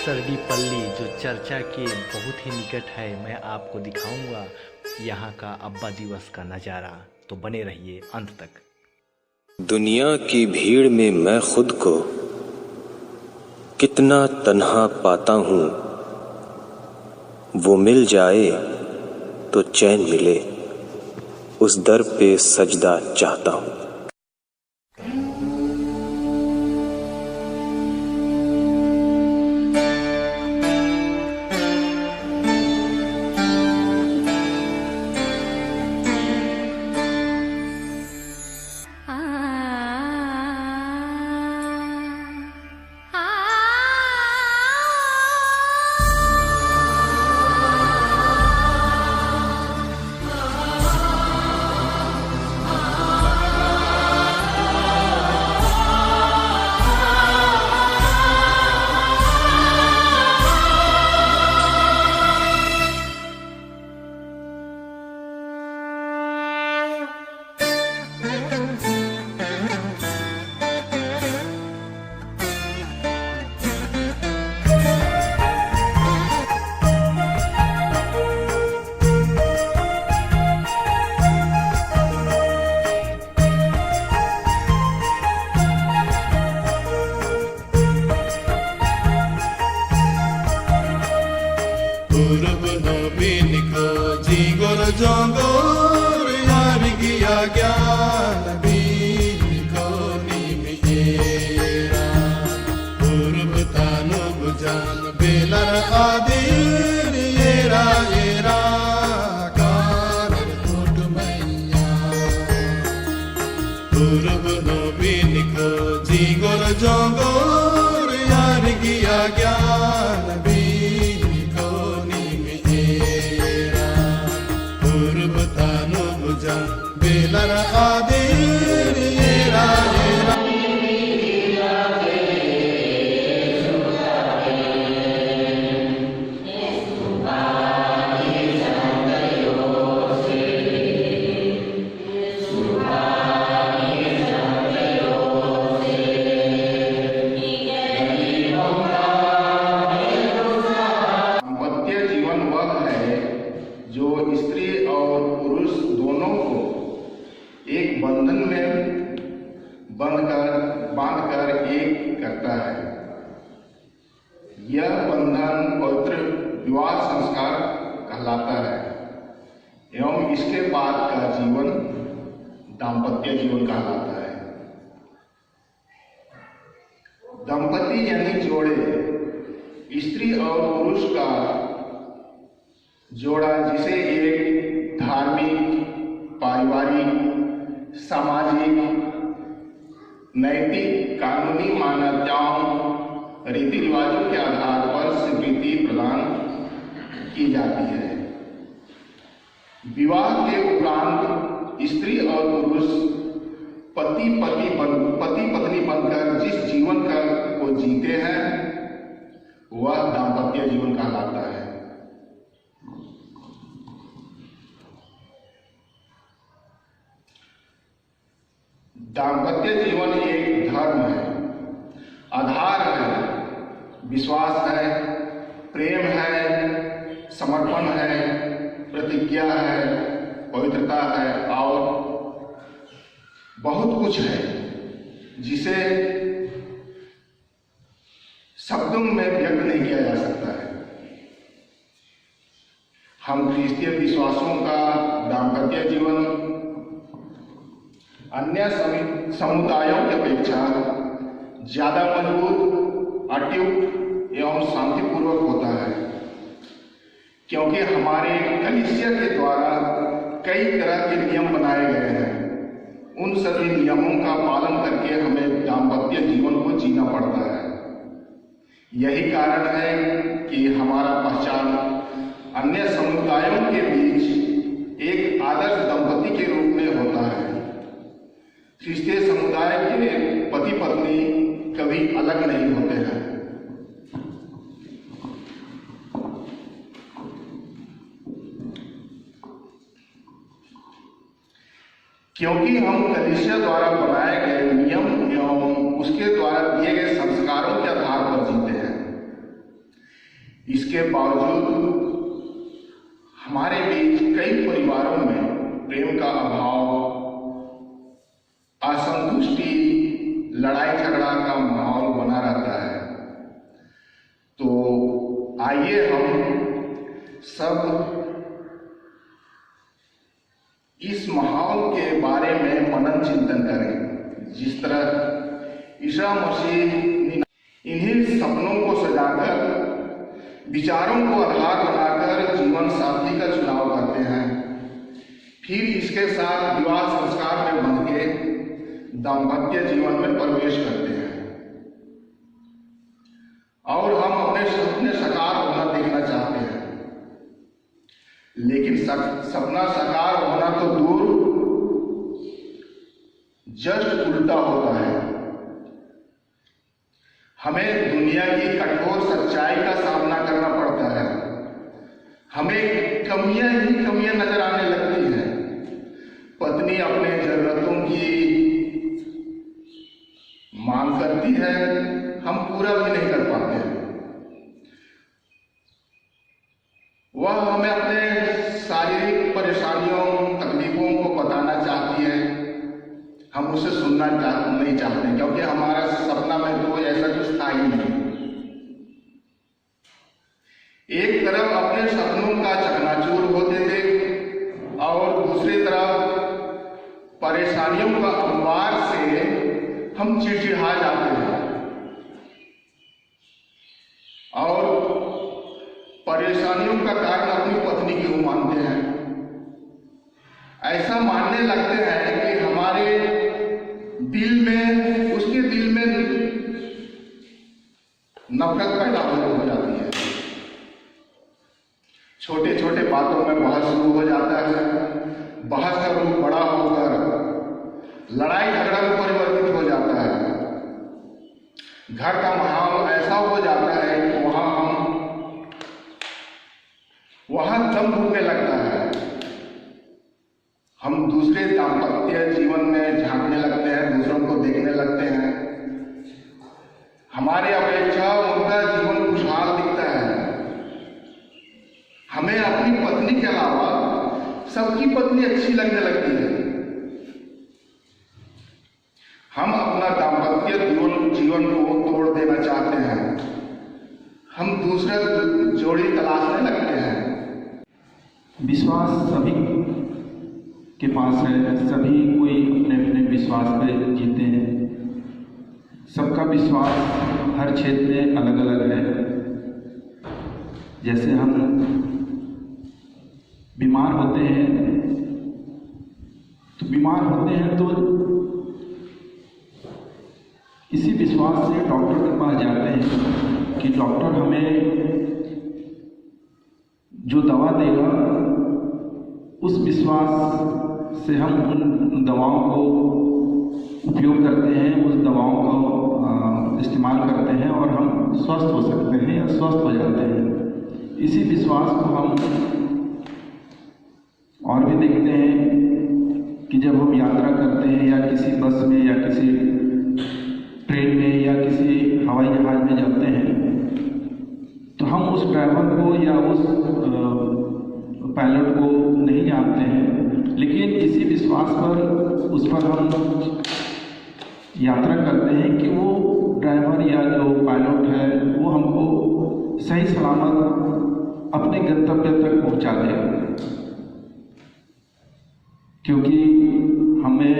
सरडीपल्ली जो चर्चा के बहुत ही निकट है, मैं आपको दिखाऊंगा यहाँ का अब्बा दिवस का नज़ारा। तो बने रहिए अंत तक। दुनिया की भीड़ में मैं खुद को कितना तन्हा पाता हूँ, वो मिल जाए तो चैन मिले, उस दर पे सजदा चाहता हूँ। पूर्व नवीन को जीगोर जोगोर यार गिया ज्ञान बीन को निमिएरा पूर्व तानुब जान बेलर आदिर येरा येरा कार कोट मैया पूर्व नवीन को जीगोर जोगोर यार गिया ज्ञान बेलर आदिर येरा येरा दाम्पत्य जीवन वह है जो स्त्री और पुरुष दोनों को एक बंधन में बांधकर एक करता है। यह बंधन पवित्र विवाह संस्कार कहलाता है एवं इसके बाद का जीवन दाम्पत्य जीवन कहलाता है। दंपति यानी जोड़े, स्त्री और पुरुष का जोड़ा जिसे एक धार्मिक, पारिवारिक, सामाजिक, नैतिक, कानूनी मान्यताओं, रीति रिवाजों के आधार पर स्वीकृति प्रदान की जाती है। विवाह के उपरांत स्त्री और पुरुष पति पत्नी बनकर जिस जीवन को जीते हैं वह दाम्पत्य जीवन कहलाता है। दाम्पत्य जीवन एक धर्म है, आधार है, विश्वास है, प्रेम है, समर्पण है, प्रतिज्ञा है, पवित्रता है और बहुत कुछ है जिसे शब्दों में व्यक्त नहीं किया जा सकता है। हम क्रिस्तीय विश्वासों का दाम्पत्य जीवन अन्य समुदायों की अपेक्षा ज्यादा मजबूत, अटूट एवं शांतिपूर्वक होता है, क्योंकि हमारे कलीसिया के द्वारा कई तरह के नियम बनाए गए हैं। उन सभी नियमों का पालन करके हमें दाम्पत्य जीवन को जीना पड़ता है। यही कारण है कि हमारा पहचान अन्य समुदायों के बीच एक आदर्श दंपति के रूप में होता है। क्रिस्तीय समुदाय के पति पत्नी कभी अलग नहीं होते हैं। क्योंकि हम कलीसिया द्वारा बनाए गए नियम एवं उसके द्वारा दिए गए संस्कारों के आधार पर जीते हैं। इसके बावजूद हमारे बीच कई परिवारों में प्रेम का अभाव, असंतुष्टि, लड़ाई झगड़ा का माहौल बना रहता है। तो आइए हम सब इस माहौल के बारे में मनन चिंतन करें। जिस तरह ईसा मसीह इन्हीं सपनों को सजाकर, विचारों को आधार बनाकर जीवन साथी का चुनाव करते हैं, फिर इसके साथ विवाह संस्कार में बंध के दाम्पत्य जीवन में प्रवेश करते हैं और हम अपने सपने साकार होना देखना चाहते हैं। लेकिन सपना साकार होना तो दूर, जस्ट उल्टा होता है। हमें दुनिया की कठोर सच्चाई का सामना करना पड़ता है। हमें कमियां ही कमियां नजर आने लगती हैं। पत्नी अपने जरूरतों की मांग करती है, हम पूरा भी नहीं कर पाते हैं। वह हमें अपने शारीरिक परेशानियों, तकलीफों को बताना चाहती है, हम उसे सुनना नहीं चाहते, क्योंकि हमारा सपना में तो ऐसा कुछ था ही नहीं। एक तरफ अपने सपनों का चकनाचूर होते थे और दूसरी तरफ परेशानियों का अंबार से हम चिड़चिड़ा जाते हैं और परेशानियों का कारण अपनी पत्नी क्यों मानते हैं। ऐसा मानने लगते हैं कि हमारे दिल में, उसके दिल में नफरत पैदा हो जाती है। छोटे छोटे बातों में बहस शुरू हो जाता है। बहस का रूप बड़ा होकर लड़ाई झगड़ा में परिवर्तित हो जाता है। घर का माहौल ऐसा हो जाता है कि वहां दम घुटने लगता है। हम दूसरे दाम्पत्य जीवन में झांकने लगते हैं, दूसरों को देखने लगते हैं। हमारे अपेक्षा उनका जीवन खुशहाल दिखता है। हमें अपनी पत्नी के अलावा सबकी पत्नी अच्छी लगने लगती है। हम अपना दाम्पत्य जीवन को तोड़ देना चाहते हैं। हम दूसरा जोड़ी तलाशने लगते हैं। विश्वास सभी के पास है, सभी कोई अपने अपने विश्वास पे जीते हैं। सबका विश्वास हर क्षेत्र में अलग अलग है। जैसे हम बीमार होते हैं तो इसी विश्वास से डॉक्टर के पास जाते हैं कि डॉक्टर हमें जो दवा देगा, उस विश्वास से हम उन दवाओं को उपयोग करते हैं, उस दवाओं को इस्तेमाल करते हैं और हम स्वस्थ हो सकते हैं या स्वस्थ हो जाते हैं। इसी विश्वास को हम और भी देखते हैं कि जब हम यात्रा करते हैं या किसी बस में या किसी ट्रेन में या किसी हवाई जहाज में जाते हैं, तो हम उस ड्राइवर को या उस पायलट को नहीं जानते हैं, लेकिन इसी विश्वास पर उस पर हम यात्रा करते हैं कि वो ड्राइवर या जो पायलट है वो हमको सही सलामत अपने गंतव्य तक पहुंचा दे। क्योंकि हमें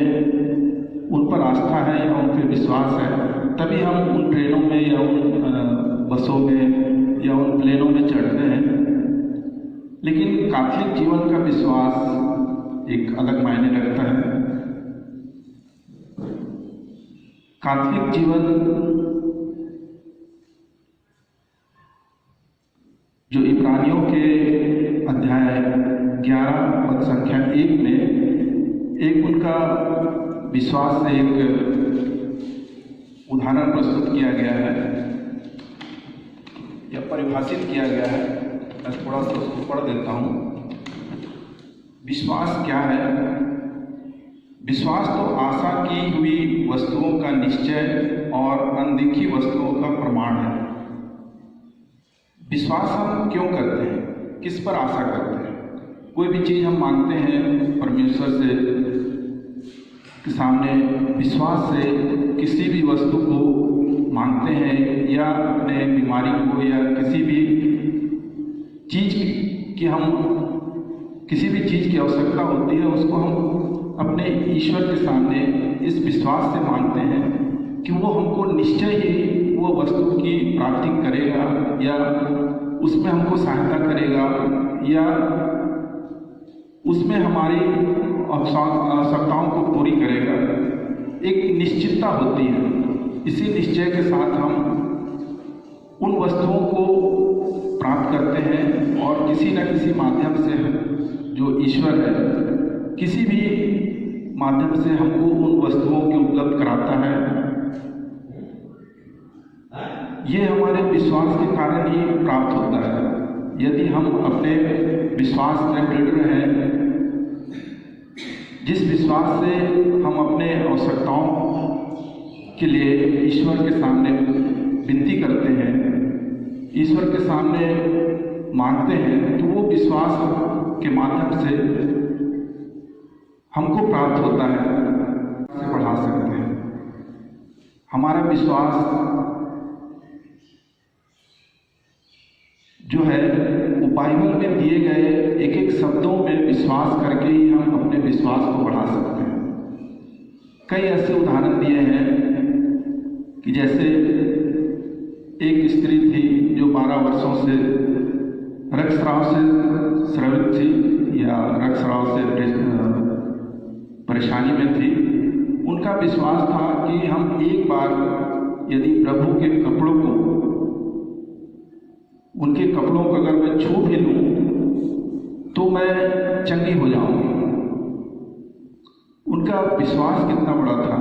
उन पर आस्था है या उन पर विश्वास है, तभी हम उन ट्रेनों में या उन बसों में या उन प्लेनों में चढ़ते हैं। लेकिन कैथोलिक जीवन का विश्वास एक अलग मायने रखता है। कैथोलिक जीवन जो इब्रानियों के अध्याय 11 पद संख्या 1 में एक उनका विश्वास से एक उदाहरण प्रस्तुत किया गया है या परिभाषित किया गया है। मैं थोड़ा सा उसको पढ़ देता हूँ। विश्वास क्या है? विश्वास तो आशा की हुई वस्तुओं का निश्चय और अनदेखी वस्तुओं का प्रमाण है। विश्वास हम क्यों करते हैं, किस पर आशा करते हैं? कोई भी चीज़ हम मांगते हैं परमेश्वर से के सामने विश्वास से किसी भी वस्तु को मांगते हैं, या अपने बीमारी को या किसी भी चीज़ की हम किसी भी चीज़ की आवश्यकता होती है, उसको हम अपने ईश्वर के सामने इस विश्वास से मांगते हैं कि वो हमको निश्चय ही वो वस्तु की प्राप्ति करेगा, या उसमें हमको सहायता करेगा, या उसमें हमारी आवश्यकताओं को पूरी करेगा। एक निश्चितता होती है। इसी निश्चय के साथ हम उन वस्तुओं को प्राप्त करते हैं, और किसी न किसी माध्यम से जो ईश्वर है किसी भी माध्यम से हमको उन वस्तुओं की उपलब्ध कराता है। ये हमारे विश्वास के कारण ही प्राप्त होता है। यदि हम अपने विश्वास में दृढ़ रहें, जिस विश्वास से हम अपने आवश्यकताओं के लिए ईश्वर के सामने विनती करते हैं, ईश्वर के सामने मांगते हैं, तो वो विश्वास के माध्यम से हमको प्राप्त होता है, से बढ़ा सकते हैं। हमारा विश्वास जो है वो बाइबल में दिए गए एक एक शब्दों में विश्वास करके ही हम अपने विश्वास को बढ़ा सकते हैं। कई ऐसे उदाहरण दिए हैं कि जैसे एक स्त्री थी जो 12 वर्षों से रक्तस्राव से स्रावित थी, या रक्तस्राव से परेशानी में थी। उनका विश्वास था कि हम एक बार यदि प्रभु के कपड़ों को, उनके कपड़ों को अगर मैं छू भी लूँ तो मैं चंगी हो जाऊंगी। उनका विश्वास कितना बड़ा था।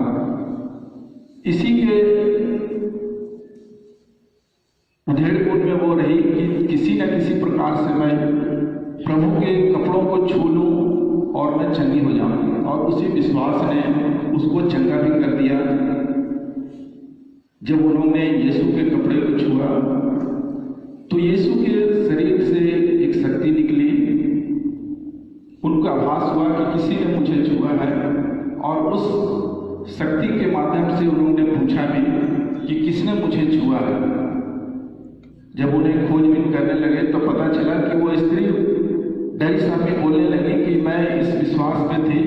इसी के उधेड़पुर में वो रही कि किसी न किसी प्रकार से मैं प्रभु के कपड़ों को छू लूँ और मैं चंगी हो जाऊंगी, और उसी विश्वास ने उसको चंगा भी कर दिया। जब उन्होंने यीशु के कपड़े को छुआ तो यीशु के शरीर से एक शक्ति निकली। उनका आभास हुआ कि किसी ने मुझे छुआ है, और उस शक्ति के माध्यम से उन्होंने पूछा भी कि किसने मुझे छुआ है। जब उन्हें खोजबीन करने लगे तो पता चला कि वो स्त्री डरी साहब बोलने लगी कि मैं इस विश्वास में थी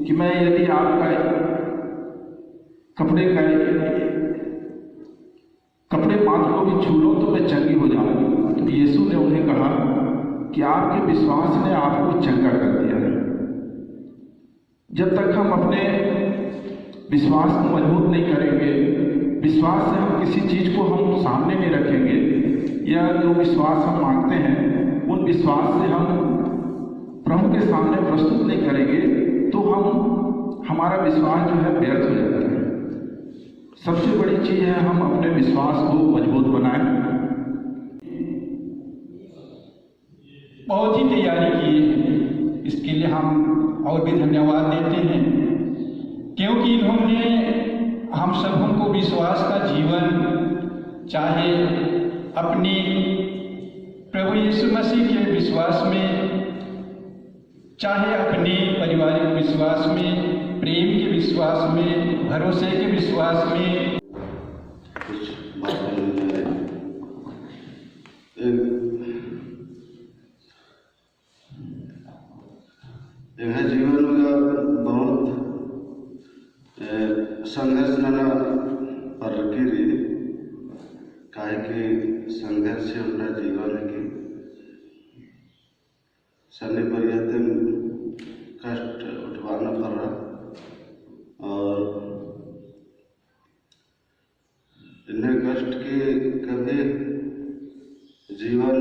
कि मैं यदि आपका कपड़े मात्र को भी छू लो तो मैं चंगी हो जाऊंगी। तो यीशु ने उन्हें कहा कि आपके विश्वास ने आपको चंगा कर दिया है। जब तक हम अपने विश्वास को मजबूत नहीं करेंगे, विश्वास से हम किसी चीज को हम सामने नहीं रखेंगे, या जो विश्वास हम मांगते हैं उन विश्वास से हम प्रभु के सामने प्रस्तुत नहीं करेंगे, तो हमारा विश्वास जो है व्यर्थ हो जाता है। सबसे बड़ी चीज है हम अपने विश्वास को मजबूत बनाएं। बहुत ही तैयारी की है, इसके लिए हम और भी धन्यवाद देते हैं, क्योंकि इन्होंने हम सबों को विश्वास का जीवन, चाहे अपनी प्रभु यीशु मसीह के विश्वास में, चाहे अपने पारिवारिक विश्वास में, प्रेम के विश्वास में, भरोसे के विश्वास में, कुछ बातें एक जीवन में बहुत संघर्ष नाना प्रक्रिया काहे कि संघर्ष उनका जीवन की सन्नी पर्याप्त कष्ट उठवाना पड़ रहा, और इन्हें कष्ट के कभी जीवन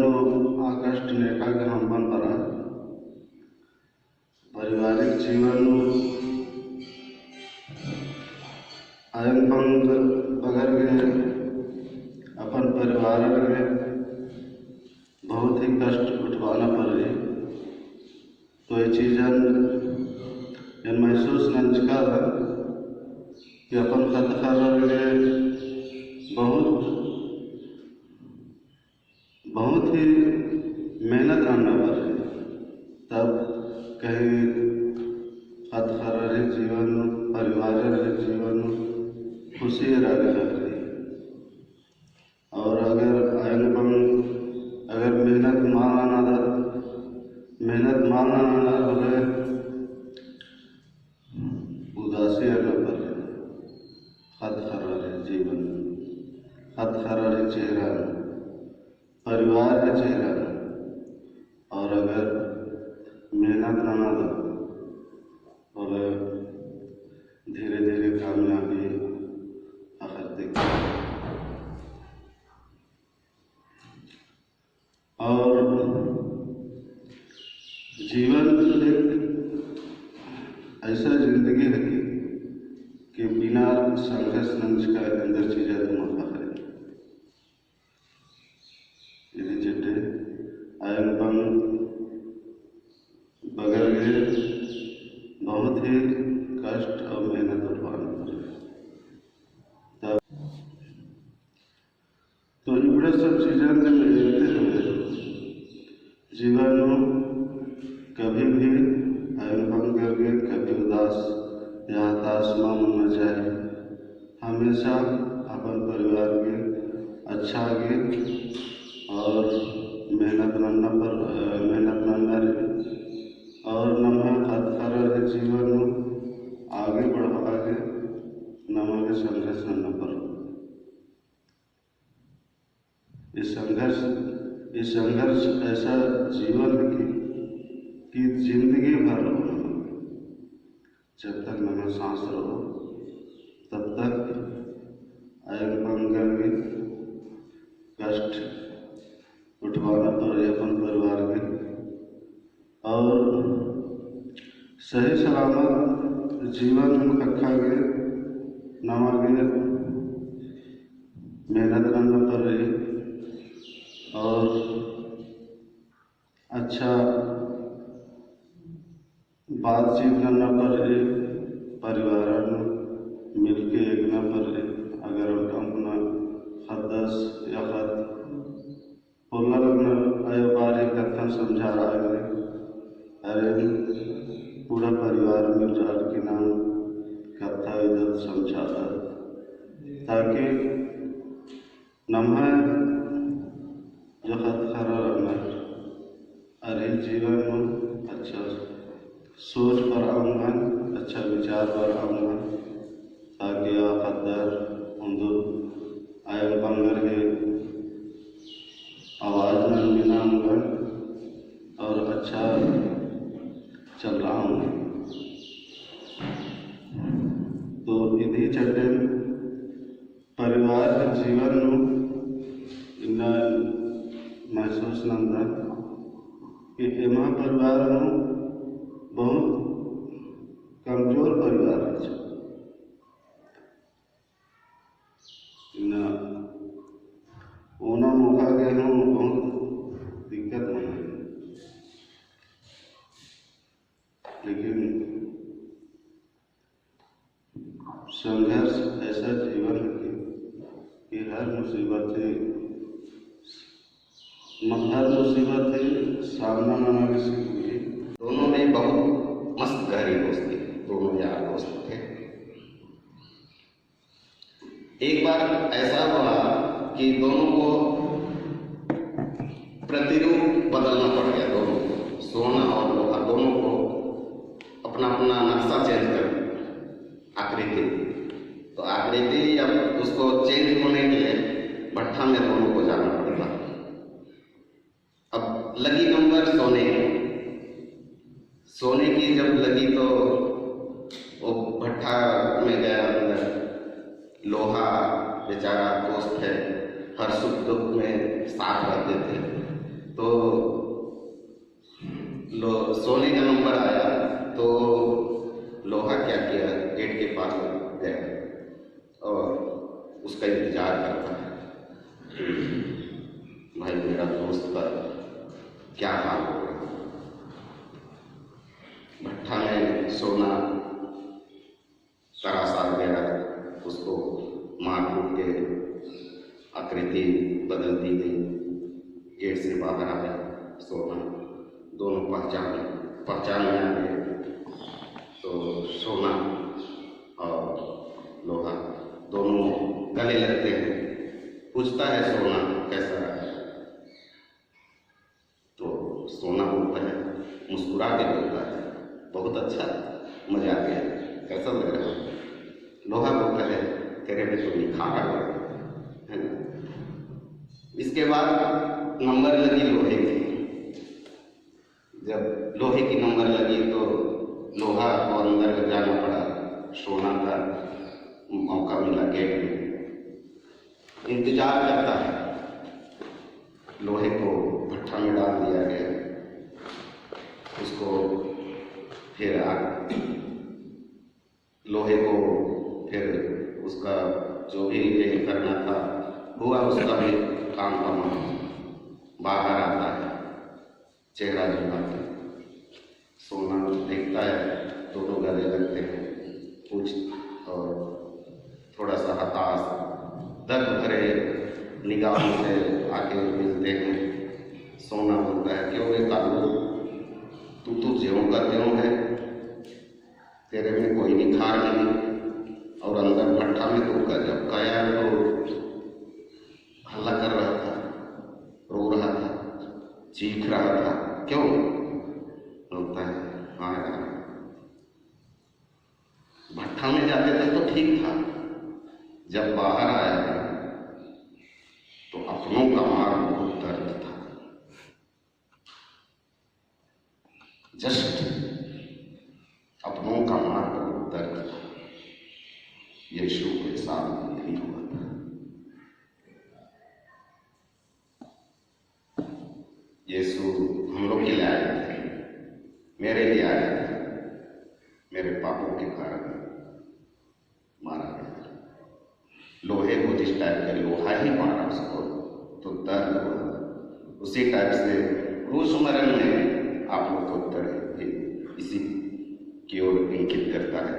आ कष्ट नेका के हम बन पड़ा। पारिवारिक जीवन आयन पंग बगर के अपन परिवार में बहुत ही कष्ट उठवाना पड़ रही। तो ये चीज़न महसूस नंचका कि अपन खत कर बहुत बहुत ही मेहनत करना पड़े, तब कहीं खतखरारी जीवन परिवार जीवन खुशी रह सकती। और अगर मेहनत मारना ना पड़े, उदासी न पड़े, खतखरारी जीवन, खतखरारी चेहरा परिवार के चेहरा, और अगर मेहनत ना दो और धीरे धीरे कामयाबी आखिर दिखती। और जीवन एक ऐसा जिंदगी है कि बिना संघर्ष नंज का अंदर चीज़ें तुम आखिर यदि चिट्टे आयन बगल में बहुत ही कष्ट और मेहनत उठवाना पड़े, तब तो इबड़े सब चीज़ें लेते हुए जीवन कभी भी आयन करके कभी उदास या हताश न जाए। हमेशा अपन परिवार के अच्छा आगे और मेहनत करना रहे और नमः खतखरारी जीवन आगे बढ़वा के नमः के संघर्ष करना पड़ो। इस संघर्ष ऐसा जीवन की जिंदगी भर रहो। जब तक नमः सांस रहो तब तक आयन कष्ट उठवाना पड़े अपन परिवार के, और सही सलामत जीवन रखा गए नमागे मेहनत करना पड़ रही और अच्छा बातचीत करना पड़ रही, परिवार में मिलके एक न पड़ रही। अगर हम अपना खदस या खत बारी कथन समझा रहा है, अरे पूरा परिवार मिल रहा के नाम कथा इधर समझाता, ताकि नम्हा जो खतखरा रहना अरे जीवन में अच्छा सोच पर आऊँगा, अच्छा विचार पर आऊँगा, ताकि खतर आयन बंगर के आवाज़ में बिना होगा और अच्छा चल रहा हूँ। तो इधी चलते परिवार के जीवन में इतना महसूस नंदा कि एमा परिवार में बहुत कमजोर परिवार है। ओना मौका गए हम बहुत दिक्कत नहीं, लेकिन संघर्ष ऐसा जीवन है कि हर मुसीबत से सामना करना भी सीखी। दोनों में बहुत मस्त गहरी दोस्ती, दोनों यार दोस्त थे। एक बार ऐसा हुआ कि दोनों को प्रतिरूप बदलना पड़ गया। दोनों को सोना और लोहा दोनों को अपना अपना नक्शा चेंज कर आकृति, तो आकृति अब उसको चेंज होने के लिए भट्ठा में दोनों को जाना पड़ेगा। अब लगी नंबर सोने की जब लगी तो वो भट्ठा में गया अंदर। लोहा बेचारा दोस्त है, हर सुख दुख में साथ रहते थे, तो सोने का नंबर आया तो लोहा क्या किया, गेट के पास गया और उसका इंतजार करता है, भाई मेरा दोस्त का क्या हाल होगा। भट्ठा में सोना तरासा गया, उसको मार कूट के आकृति बदल दी गई, गेट पेट से बाहर आया सोना, दोनों पहचान में आ गए। तो सोना और लोहा दोनों गले लगते हैं। पूछता है सोना कैसा है, तो सोना बोलता है, मुस्कुरा के बोलता है, बहुत अच्छा, मजा आ गया, कैसा लग रहा है। लोहा बोलता है, तेरे में तो निखार आ गया है ना। इसके बाद नंबर लगी लोहे की। जब लोहे की नंबर लगी तो लोहा को अंदर जाना पड़ा, सोना का मौका मिला गेट में। इंतजार करता है, लोहे को भट्ठा में डाल दिया गया, उसको फिर लोहे को फिर उसका जो भी करना था हुआ, उसका भी काम तमाम। बाहर आता है, चेहरा झुकाता है, सोना देखता है, दोनों गले लगते हैं। कुछ और थोड़ा सा हताश दर्द भरे निगाहों से आके मिलते हैं। सोना बोलता है, क्यों रे कालू, तू तो ज्यों का त्यों है, तेरे में कोई निखार नहीं, और अंदर भट्ठा में तू का जब गया तो हल्ला कर रहा था, रो रहा था, चीख रहा था, क्यों? बोलता है, हाँ यार, भट्ठा में जाते थे तो ठीक था, जब बाहर आया तो अपनों का मार बहुत दर्द था। जस्ट अपनों का मार बहुत दर्द था। यीशु के साथ नहीं हुआ था। यीशु हम लोग के लिए आए थे, मेरे लिए आए थे, मेरे पापों के कारण मारा गया। लोहे को जिस टाइप का लोहा ही मारा उसको तो दर्द हुआ, उसी टाइप से रोजमर्रा में आप लोग को दर्द इसी की ओर इंगित करता है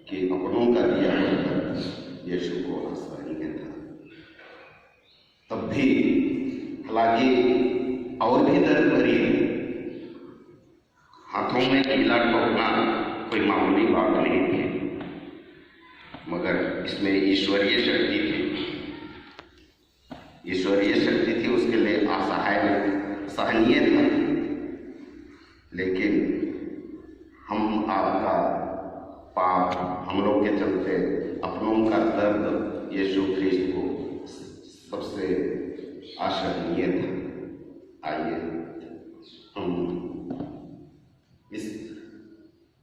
कि अपनों का दिया हुआ यीशु को आसानी में था। तब भी हालांकि और भी दर्द भरी, हाथों में कीला ठोकना कोई मामूली बात नहीं थी, मगर इसमें ईश्वरीय शक्ति थी। ईश्वरीय शक्ति थी, उसके लिए असहाय सहनीय था। लेकिन हम आपका पाप, हम लोग के चलते अपनों का दर्द यीशु ख्रिस्त को सबसे आशरणीय था। आइए हम इस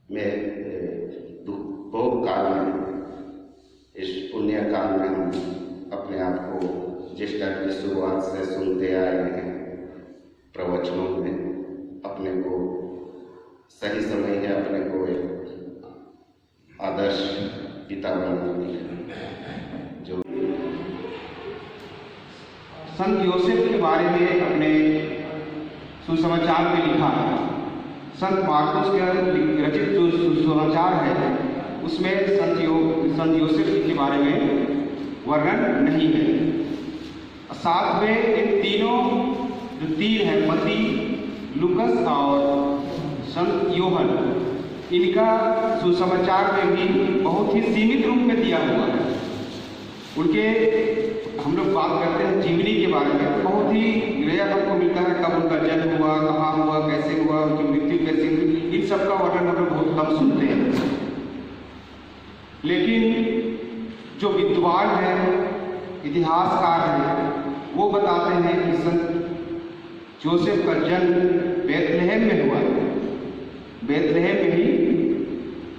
में भोग काल में, इस पुण्य काल में हम अपने आप को जिस टाइप की शुरुआत से सुनते आए हैं प्रवचनों में, अपने को सही समय है अपने को एक आदर्श पिता बनाने जो संत योसेफ के बारे में अपने सुसमाचार में लिखा है। संत मार्कुस के रचित जो सुसमाचार है उसमें संत योसेफ के बारे में वर्णन नहीं है। साथ में इन तीनों जो तीन है, मत्ती, लूकस और संत योहन, इनका सुसमाचार में भी बहुत ही सीमित रूप में दिया हुआ है। उनके हम लोग बात करते हैं जीवनी के बारे में, तो बहुत ही रेयर हमको मिलता है कब उनका जन्म हुआ, कहाँ हुआ, कैसे हुआ, उनकी मृत्यु कैसे हुई, इन सब का वर्णन हम लोग बहुत कम सुनते हैं। लेकिन जो विद्वान है, इतिहासकार हैं, वो बताते हैं कि संत जोसेफ का जन्म बेथलेहम में हुआ है। बेथलेहम में ही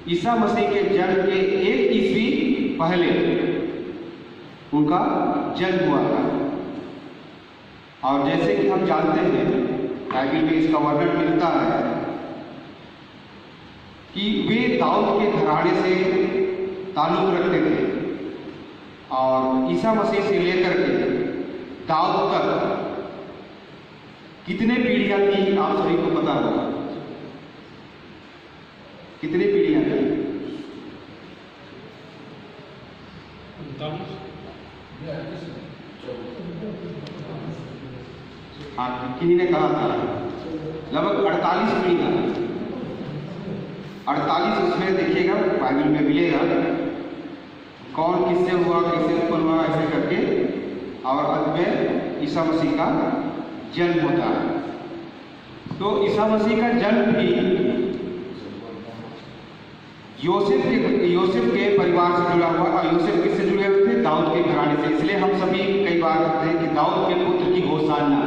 ईसा मसीह के जन्म के 1 ईस्वी पहले उनका जन्म हुआ था। और जैसे कि हम जानते हैं, बाइबल में इसका वर्णन मिलता है कि वे दाऊद के घराने से ताल्लुक रखते थे, और ईसा मसीह से लेकर के दाऊद तक कितने पीढ़ियां थी आप सभी को पता होगा। कितने पीढ़ियां थी? 49 हाँ किन्हीं ने कहा था लगभग 48 पीढ़ियाँ, 48 उसमें देखिएगा बाइबल में मिलेगा कौन किससे हुआ, कैसे उत्पन्न हुआ, ऐसे करके, और अंत में ईसा मसीह का जन्म होता है। तो ईसा मसीह का जन्म भी योसेफ के परिवार से जुड़ा हुआ, और योसेफ किससे जुड़े हुए थे? दाऊद के घराने से। इसलिए हम सभी कई बार कहते हैं कि दाऊद के पुत्र की होशाना।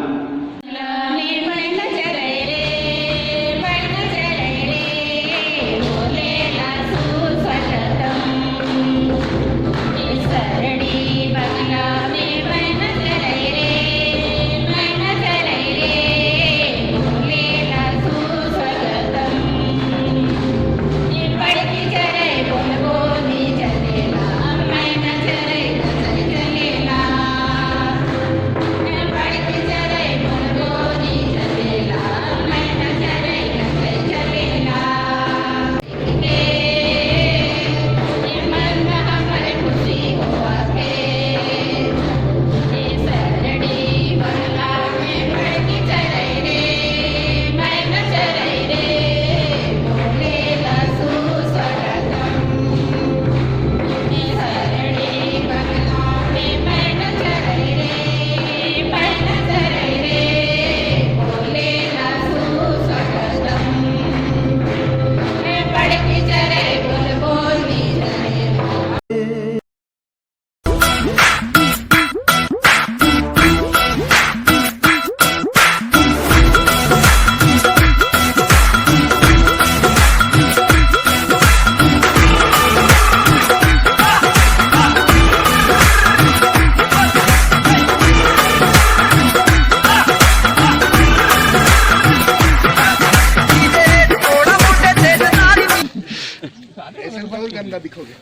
गंदा दिखोगे।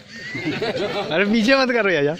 अरे पीछे मत करो यार।